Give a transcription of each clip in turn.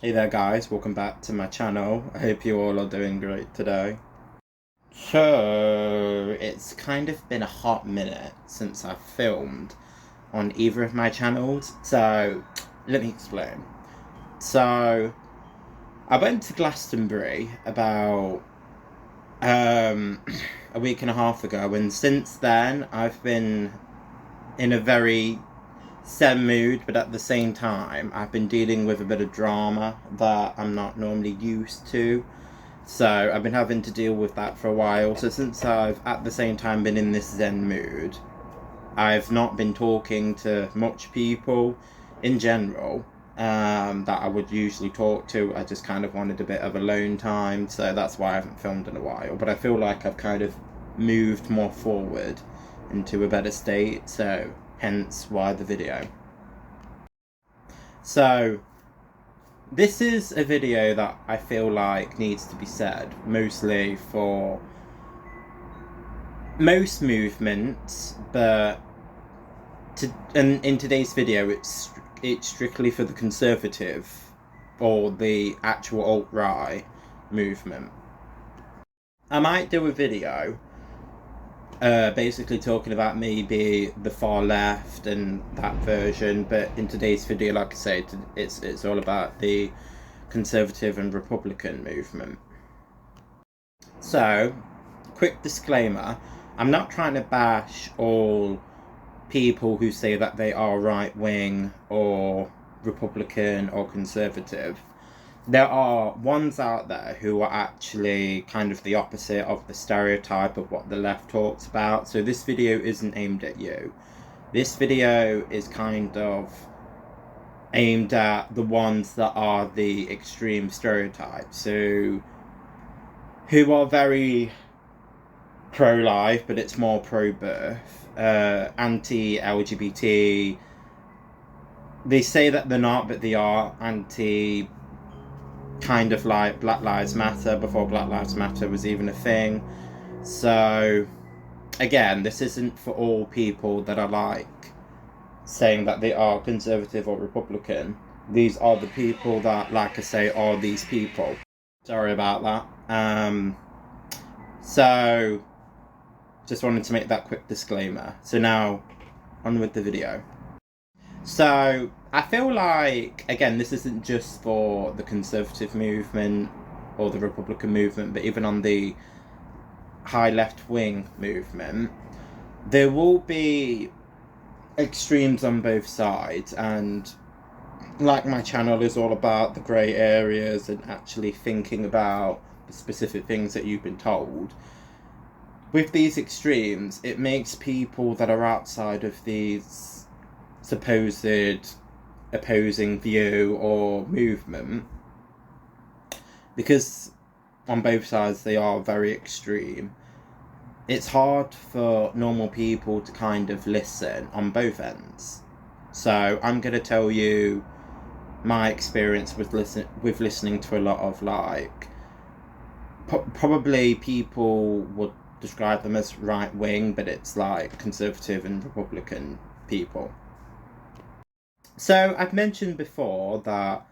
Hey there guys, welcome back to my channel. I hope you all are doing great today. So, it's kind of been a hot minute since I've filmed on either of my channels, so let me explain. So, I went to Glastonbury about a week and a half ago, and since then I've been in a very zen mood, but at the same time I've been dealing with a bit of drama that I'm not normally used to. So I've been having to deal with that for a while. So since I've at the same time been in this zen mood, I've not been talking to much people in general that I would usually talk to. I just kind of wanted a bit of alone time, so that's why I haven't filmed in a while. But I feel like I've kind of moved more forward into a better state, so hence why the video. So this is a video that I feel like needs to be said, mostly for most movements, but in today's video it's strictly for the conservative or the actual alt-right movement. I might do a video basically talking about maybe the far left and that version, but in today's video, like I say, it's all about the conservative and Republican movement. So, quick disclaimer, I'm not trying to bash all people who say that they are right-wing or Republican or conservative. There are ones out there who are actually kind of the opposite of the stereotype of what the left talks about. So this video isn't aimed at you. This video is kind of aimed at the ones that are the extreme stereotypes. So who are very pro-life, but it's more pro-birth, anti-LGBT. They say that they're not, but they are anti, kind of like Black Lives Matter before Black Lives Matter was even a thing. So again, this isn't for all people that are like saying that they are conservative or Republican. These are the people that, like I say, are these people. Sorry about that. So just wanted to make that quick disclaimer. So now on with the video. So I feel like, again, this isn't just for the conservative movement or the Republican movement, but even on the high left-wing movement, there will be extremes on both sides. And like my channel is all about the grey areas and actually thinking about the specific things that you've been told, with these extremes, it makes people that are outside of these supposed opposing view or movement, because on both sides they are very extreme, it's hard for normal people to kind of listen on both ends. So I'm going to tell you my experience with listening to a lot of, like, probably people would describe them as right-wing, but it's like conservative and Republican people. So I've mentioned before that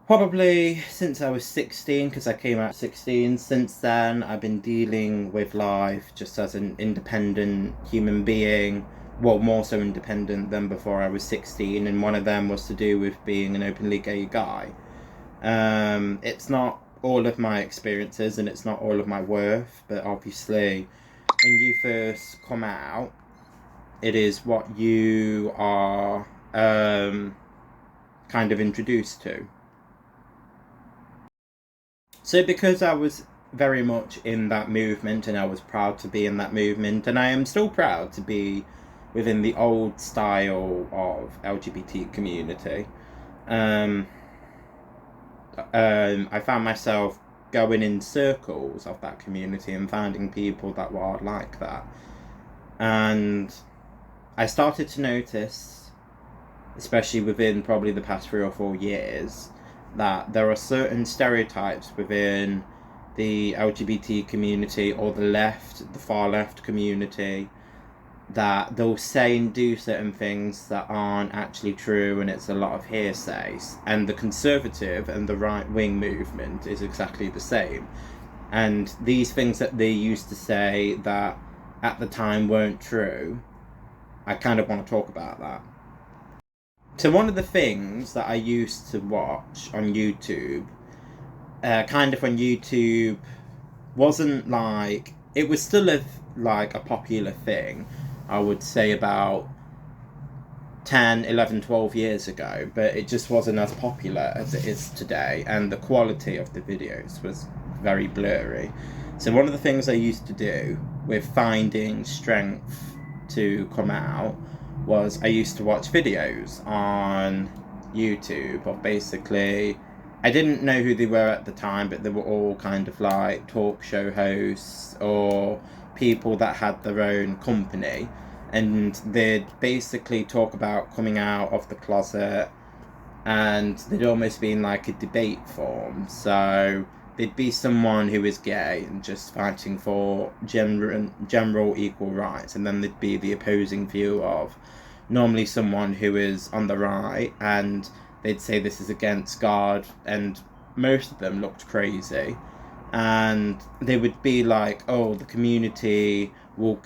probably since I was 16, because I came out at 16, since then I've been dealing with life just as an independent human being. Well, more so independent than before I was 16, and one of them was to do with being an openly gay guy. It's not all of my experiences and it's not all of my worth, but obviously when you first come out, it is what you are kind of introduced to. So because I was very much in that movement and I was proud to be in that movement, and I am still proud to be within the old style of LGBT community, I found myself going in circles of that community and finding people that were like that. And I started to notice, especially within probably the past 3 or 4 years, that there are certain stereotypes within the LGBT community or the far left community, that they'll say and do certain things that aren't actually true, and it's a lot of hearsays. And the conservative and the right-wing movement is exactly the same. And these things that they used to say that at the time weren't true, I kind of want to talk about that. So one of the things that I used to watch on YouTube, kind of when YouTube wasn't like, it was still like a popular thing, I would say about 10, 11, 12 years ago, but it just wasn't as popular as it is today, and the quality of the videos was very blurry. So one of the things I used to do with finding strength to come out was I used to watch videos on YouTube of basically, I didn't know who they were at the time, but they were all kind of like talk show hosts or people that had their own company, and they'd basically talk about coming out of the closet, and they'd almost be in like a debate form. So there'd be someone who is gay and just fighting for general equal rights, and then there'd be the opposing view of normally someone who is on the right, and they'd say this is against God, and most of them looked crazy. And they would be like, oh, the community will,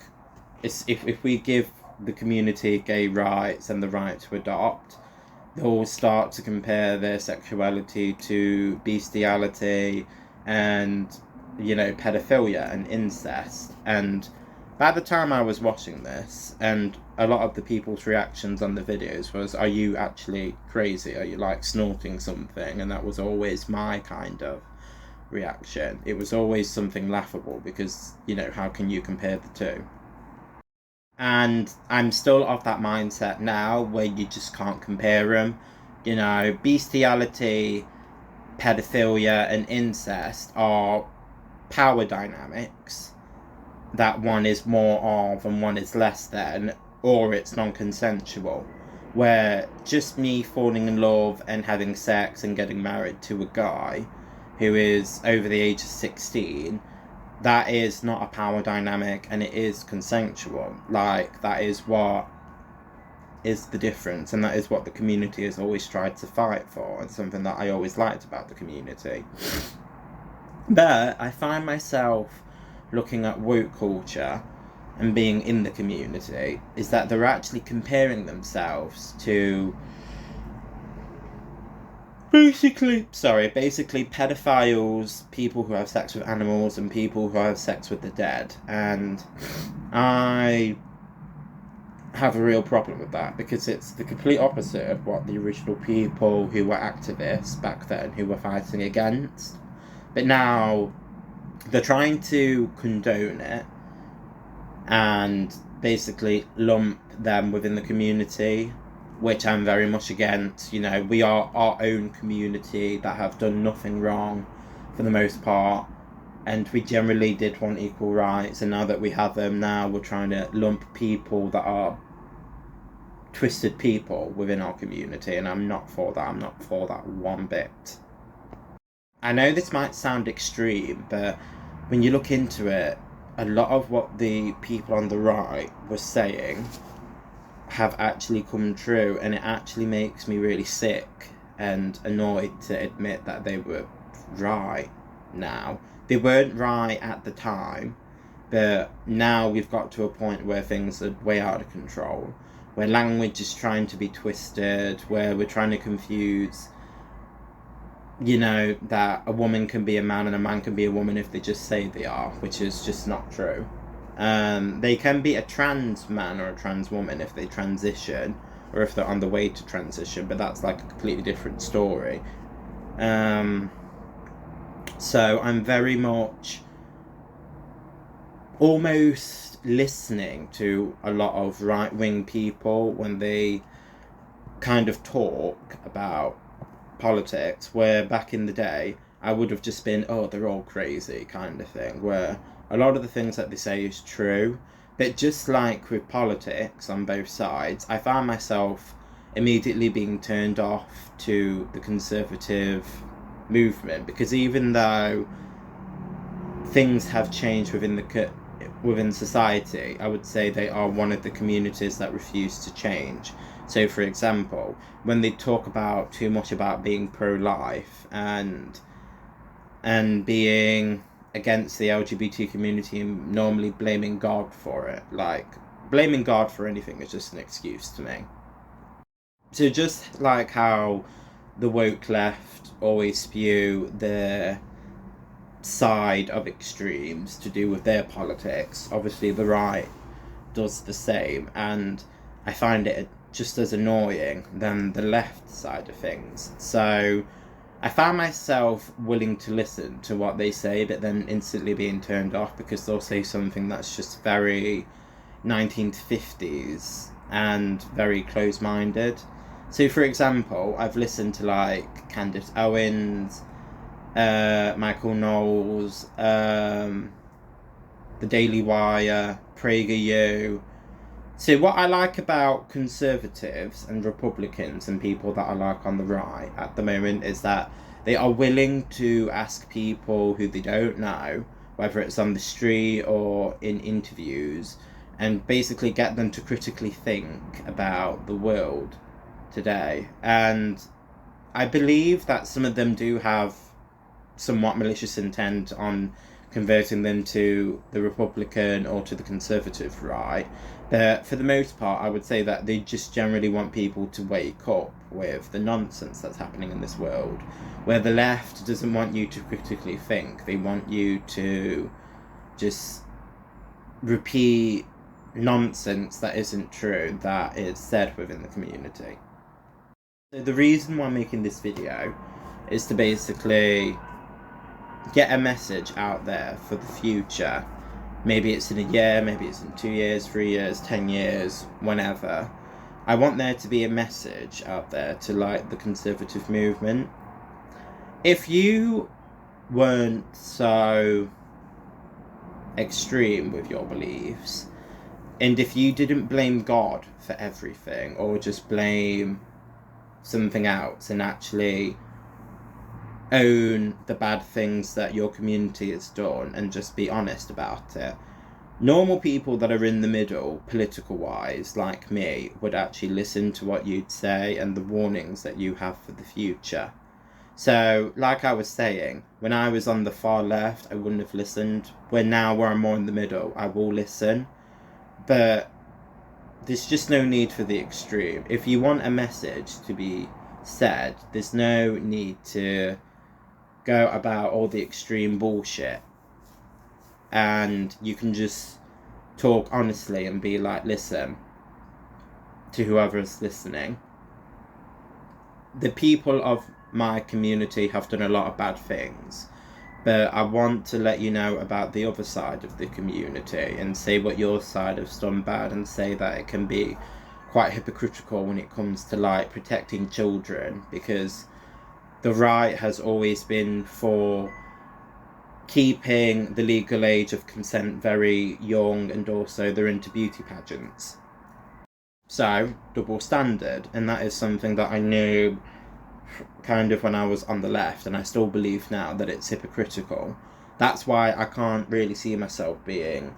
if we give the community gay rights and the right to adopt, they'll start to compare their sexuality to bestiality and, you know, pedophilia and incest. And by the time I was watching this, and a lot of the people's reactions on the videos was, are you actually crazy? Are you like snorting something? And that was always my kind of reaction. It was always something laughable because, you know, how can you compare the two? And I'm still of that mindset now where you just can't compare them. You know, bestiality, pedophilia, and incest are power dynamics that one is more of and one is less than, or it's non-consensual. Where just me falling in love and having sex and getting married to a guy who is over the age of 16, that is not a power dynamic, and it is consensual. Like, that is what is the difference, and that is what the community has always tried to fight for, and something that I always liked about the community. But I find myself looking at woke culture and being in the community, is that they're actually comparing themselves to basically pedophiles, people who have sex with animals, and people who have sex with the dead. And I have a real problem with that, because it's the complete opposite of what the original people who were activists back then who were fighting against. But now they're trying to condone it and basically lump them within the community, which I'm very much against. You know, we are our own community that have done nothing wrong for the most part, and we generally did want equal rights, and now that we have them, now we're trying to lump people that are twisted people within our community, and I'm not for that. I'm not for that one bit. I know this might sound extreme, but when you look into it, a lot of what the people on the right were saying have actually come true, and it actually makes me really sick and annoyed to admit that they were right now. They weren't right at the time, but now we've got to a point where things are way out of control, where language is trying to be twisted, where we're trying to confuse, you know, that a woman can be a man and a man can be a woman if they just say they are, which is just not true. They can be a trans man or a trans woman if they transition, or if they're on the way to transition, but that's like a completely different story. So I'm very much almost listening to a lot of right-wing people when they kind of talk about politics, where back in the day I would have just been, oh, they're all crazy kind of thing, where a lot of the things that they say is true. But just like with politics on both sides, I found myself immediately being turned off to the conservative movement, because even though things have changed within the within society, I would say they are one of the communities that refuse to change. So, for example, when they talk about too much about being pro-life and being against the LGBT community and normally blaming God for it, like blaming God for anything is just an excuse to me. So just like how the woke left always spew their side of extremes to do with their politics, obviously the right does the same, and I find it just as annoying than the left side of things. So I found myself willing to listen to what they say, but then instantly being turned off because they'll say something that's just very 1950s and very close-minded. So, for example, I've listened to like Candace Owens, Michael Knowles, The Daily Wire, PragerU. So what I like about conservatives and Republicans and people that I like on the right at the moment is that they are willing to ask people who they don't know, whether it's on the street or in interviews, and basically get them to critically think about the world today. And I believe that some of them do have somewhat malicious intent on converting them to the Republican or to the conservative right. But for the most part, I would say that they just generally want people to wake up with the nonsense that's happening in this world, where the left doesn't want you to critically think. They want you to just repeat nonsense that isn't true, that is said within the community. So the reason why I'm making this video is to basically get a message out there for the future. Maybe it's in a year, maybe it's in 2 years, 3 years, 10 years, whenever. I want there to be a message out there to like the conservative movement. If you weren't so extreme with your beliefs, and if you didn't blame God for everything or just blame something else and actually own the bad things that your community has done and just be honest about it, normal people that are in the middle, political wise, like me, would actually listen to what you'd say and the warnings that you have for the future. So, like I was saying, when I was on the far left, I wouldn't have listened. Where I'm more in the middle, I will listen. But there's just no need for the extreme. If you want a message to be said, there's no need to go about all the extreme bullshit. And you can just talk honestly and be like, listen, to whoever's listening, the people of my community have done a lot of bad things, but I want to let you know about the other side of the community and say what your side has done bad, and say that it can be quite hypocritical when it comes to like protecting children, because the right has always been for keeping the legal age of consent very young, and also they're into beauty pageants. So, double standard, and that is something that I knew kind of when I was on the left, and I still believe now that it's hypocritical. That's why I can't really see myself being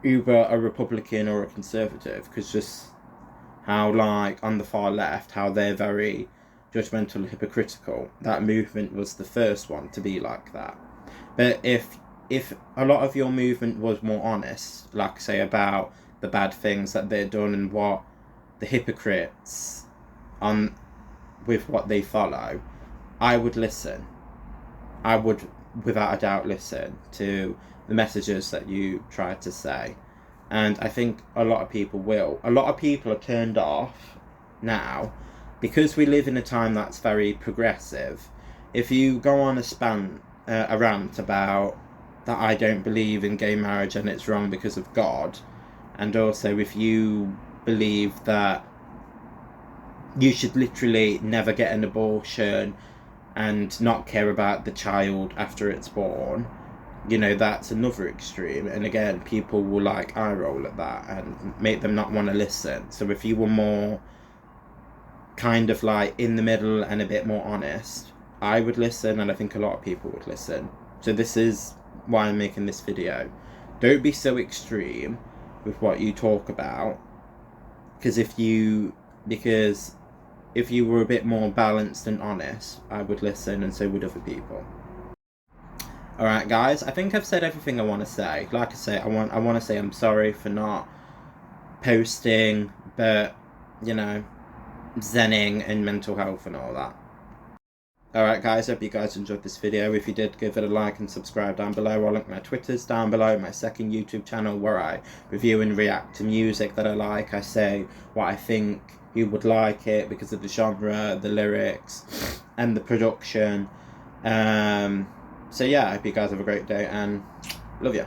either a Republican or a conservative, because just how, like, on the far left, how they're very judgmental, hypocritical. That movement was the first one to be like that. But if a lot of your movement was more honest, like say about the bad things that they're done and what the hypocrites on with what they follow, I would listen. I would without a doubt listen to the messages that you try to say. And I think a lot of people will. A lot of people are turned off now because we live in a time that's very progressive. If you go on a rant about that I don't believe in gay marriage and it's wrong because of God, and also if you believe that you should literally never get an abortion and not care about the child after it's born, you know, that's another extreme. And again, people will like eye roll at that and make them not want to listen. So if you were more kind of like in the middle and a bit more honest, I would listen, and I think a lot of people would listen. So this is why I'm making this video, don't be so extreme with what you talk about, because if you were a bit more balanced and honest, I would listen, and so would other people. Alright guys, I think I've said everything I want to say. Like I say, I want to say I'm sorry for not posting, but, you know, zenning and mental health and all that. Alright guys, hope you guys enjoyed this video. If you did, give it a like and subscribe down below. I'll link my Twitters down below, my second YouTube channel where I review and react to music that I like. I say what I think you would like it because of the genre, the lyrics, and the production. So yeah, I hope you guys have a great day and love you.